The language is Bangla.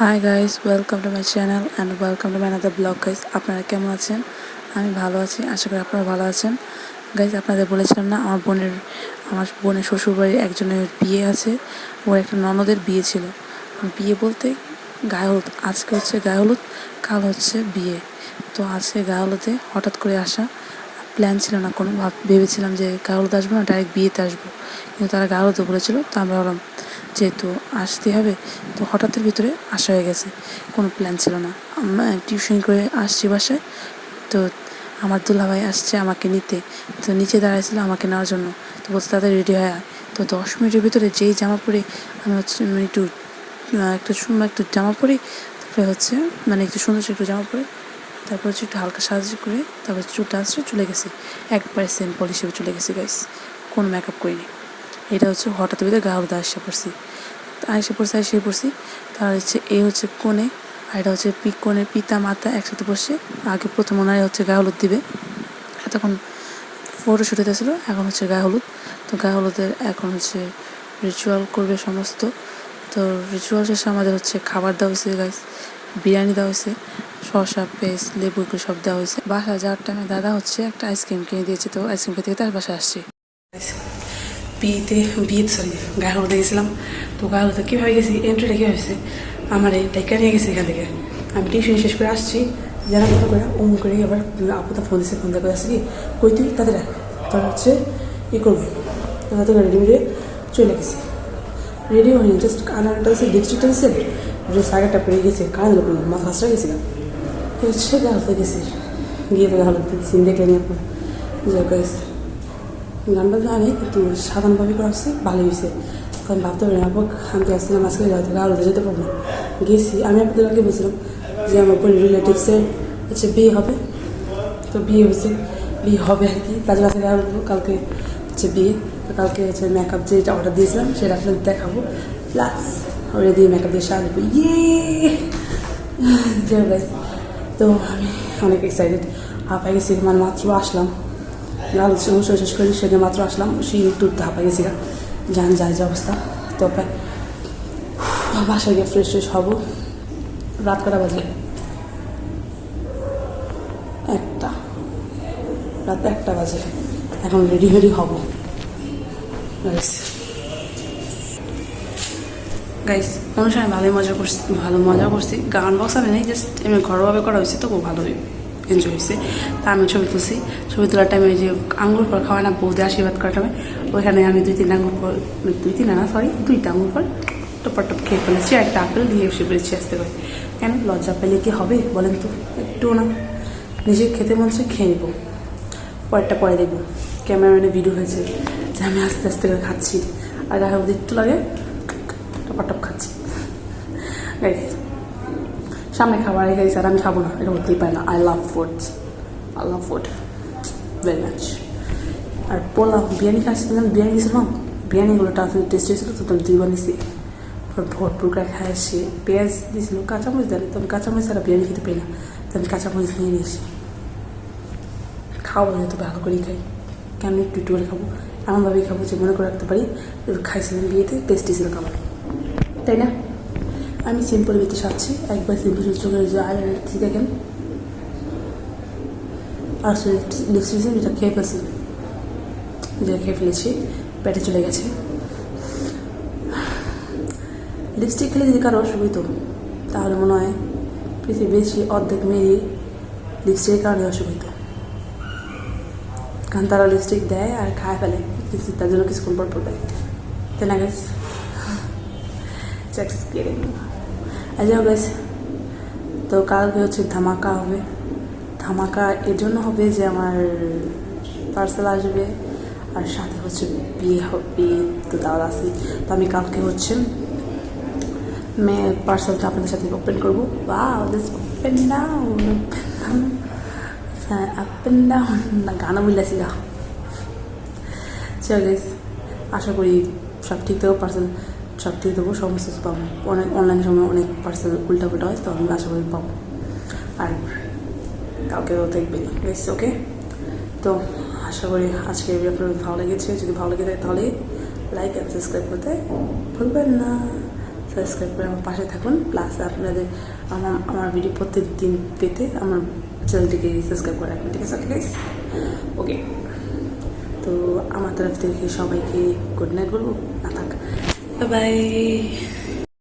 Hi guys, welcome to my channel and welcome to my another blog guys. আপনারা কেমন আছেন? আমি ভালো আছি, আশা করি আপনারা ভালো আছেন। গাইস, আপনাদের বলেছিলাম না আমার বোনের শ্বশুরবাড়ির একজনের বিয়ে আছে। ওর একটা ননদের বিয়ে ছিল। বিয়ে বলতে গায়ে হলুদ। আজকে হচ্ছে গায়ে হলুদ, কাল হচ্ছে বিয়ে। তো আজকে গায়ে হলুদে হঠাৎ করে আসা, প্ল্যান ছিল না কোনো। ভেবেছিলাম যে গায়ে হলুদ আসবো না, ডাইরেক্ট বিয়েতে আসবো, কিন্তু তারা গায়ে হলুদে বলেছিল। তো আমরা ভাবলাম যেহেতু আসতে হবে, তো হঠাৎের ভিতরে আসা হয়ে গেছে, কোনো প্ল্যান ছিল না। আমরা টিউশন করে আসছি বাসায়, তো আমার দুলাভাই আসছে আমাকে নিতে। তো নিচে দাঁড়াইছিল আমাকে নেওয়ার জন্য। তো বলছে তাদের রেডি হয়ে আয়। তো 10 মিনিটের ভিতরে যেই জামা পরে আমি হচ্ছে একটু একটু জামা পরি, তারপরে হচ্ছে একটু সুন্দর একটু জামা পরে, তারপর হচ্ছে একটু হালকা সাহায্য করে, তারপর চুলটা আসছে চলে গেছে। একবারে সিম্পল হিসেবে চলে গেছে গাইস, কোনো মেকআপ করিনি। এটা হচ্ছে হঠাৎ ভিতরে গায়ে হলুদে এসে পড়ছি। তার হচ্ছে এই হচ্ছে কোণে, আর এটা হচ্ছে কোণের পিতা মাতা একসাথে বসে। আগে প্রথম ওনারা হচ্ছে গায়ে হলুদ দিবে, তখন ফটোশ্যুট হতেছিল। এখন হচ্ছে গায়ে হলুদ। তো গায়ে হলুদের এখন হচ্ছে রিচুয়াল করবে সমস্ত। তো রিচুয়াল শেষে আমাদের হচ্ছে খাবার দেওয়া হয়েছে গাইস, বিরিয়ানি দেওয়া হয়েছে, শসা পেস্ট লেবু এগুলো সব দেওয়া হয়েছে। বাসায় যাওয়ার টাইমে দাদা হচ্ছে একটা আইসক্রিম কিনে দিয়েছে, তো আইসক্রিম খেতে খেতে বাসায় আসছি। গায়ে হলুদে গেছিলাম। তো গায়ে হলুদে কীভাবে গেছি, এন্ট্রিটা কী হয়েছে, আমার এই টাইকা নিয়ে গেছি এখান থেকে। আমি টিউশন শেষ করে আসছি, যারা কথা করে করে আবার আপুটা ফোন দিচ্ছে, ফোন করে আসছি কি কই তুই তাদের তোর হচ্ছে ই করবি, তাদের রেডি মেডি চলে গেছি। রেডি হয়নি, জাস্ট কানারটা হচ্ছে লিপস্টিকটা হচ্ছে ড্রেস আগেরটা পরে গেছে, কাজ লোক মাথা হাসরা গেছিলাম। হচ্ছে গায়ে হলুদে গেছি, গিয়ে তো গায়ে হলুদ সিন দেখলেনি আপনার। গেছে গান বাজনা আনে, কিন্তু সাধারণভাবে করা হচ্ছে, ভালো হয়েছে। তো আমি ভাবতে পারি আপু আমি তো আসছিলাম আজকে গাড়িতে যেতে পারবো না। গেছি আমি আপনাদের আগে বলছিলাম যে আমার বোনের রিলেটিভসের হচ্ছে বিয়ে হবে। তো বিয়ে হবে আর কি, তাদের কাছে কালকে হচ্ছে বিয়ে। তো কালকে হচ্ছে মেকআপ যেটা অর্ডার দিয়েছিলাম সেটা আপনাদের দেখাবো, প্লাস ওটা দিয়ে মেকআপ দিয়ে সাজবো। তো আমি অনেক এক্সাইটেড। হাঁপাই গেছি, মানে মাত্র আসলাম অনুষ্ঠান শেষ করি, সেদিন মাত্র আসলাম, সেই একটু হাঁপাই গেছি জান যায় যে অবস্থা। তো বাসায় গিয়ে ফ্রেশ হবো। রাত কটা বাজে? রাত 1টা বাজে। এখন রেডি হব গাইস। অনুষ্ঠানে ভালো মজা করছি। গান বক্স আমি নেই, জাস্ট এমনি ঘরোয়াভাবে করা হয়েছে, তবু ভালোই এনজয় হয়েছে। তা আমি ছবি তোলার টাইমে যে আঙুর ফল খাওয়ায় না বৌদি আশীর্বাদ করার টাইমে, ওইখানে আমি 2-3 আঙুর ফল, 2টা আঙুর ফল টপ খেয়ে ফেলেছি, আর একটা আপেল দিয়ে এসে পেরেছি আসতে করে। কেন লজ্জা পেলে কি হবে বলেন তো? একটু না, নিজে খেতে মন চাই খেয়ে নেবো, পরেরটা পরে দেখবো। ক্যামেরাম্যানে ভিডিও হয়েছে যে আমি আস্তে আস্তে করে খাচ্ছি, আর গায়ে হলুদ একটু লাগে টপ খাচ্ছি। সামনে খাবার রেখে আর আমি খাবো না, এটা হতেই পারে না। I love food very much. আর পোলাও বিরিয়ানি খাচ্ছিলাম, বিরিয়ানিগুলোটা আসলে টেস্ট হয়েছিল, তো তুমি 2বার নিছি, ভরপুর করে খাই আসছি। পেঁয়াজ দিয়েছিল, কাঁচামরিচ দেয়, তো আমি কাঁচামরিচ ছাড়া বিরিয়ানি খেতে পারি না, তো আমি কাঁচামরিচ নিয়ে নিয়েছি। খাওয়াবো যেহেতু ভালো করেই খাই, কেন একটু করে খাবো, এমনভাবেই খাবো যে মনে করে রাখতে পারি খাইছিলাম বিয়েতে, টেস্টি ছিল খাবার, তাই না? আমি সিম্পল বিয়েতে সাজছি, একবার সিম্পল চোখের যে আইলাইনার দেখেন, আর লিপস্টিক যেটা খেয়ে ফেলেছি, পেটে চলে গেছে। লিপস্টিক খেলে যদি কারো অসুখ হইতো, তাহলে মনে হয় পৃথিবীর বেশি অর্ধেক মেয়েরই লিপস্টিকের কারণে অসুখ হইতো, কারণ তারা লিপস্টিক দেয় আর খায় ফেলে, তার জন্য কিছুক্ষণ পর দেয়, তাই না গাইস? গাইস, তো কালকে হচ্ছে ধামাকা হবে। ধামাকা এর জন্য হবে যে আমার পার্সেল আসবে, আর সাথে হচ্ছে বিয়ে তো দাওয়াত আছে। তো আমি কালকে হচ্ছে পার্সেলটা আপনাদের সাথে ওপেন করবো। আপ এন্ড ডাউন না গানা বললেছি গা। চল গাইস, আশা করি সব ঠিক দেবো, পার্সেল সব ঠিক দেবো, সমস্ত পাবো। অনলাইনের সময় অনেক পার্সেল উল্টা হয়, তো আমি আশা করি পাবো। আর কাউকেও দেখবেন গাইস, ওকে? তো আশা করি আজকে আপনার ভালো লেগেছে। যদি ভালো লেগে থাকে তাহলে লাইক অ্যান্ড সাবস্ক্রাইব করতে ভুলবেন না। সাবস্ক্রাইব করে আমার পাশে থাকুন। প্লাস আপনাদের আমার ভিডিও প্রত্যেক দিন পেতে আমার চ্যানেলটিকে সাবস্ক্রাইব করে রাখবেন, ঠিক আছে? ওকে গাইস, ওকে। তো আমার তরফ থেকে সবাইকে গুড নাইট বলবো, না থাক, বাই বাই।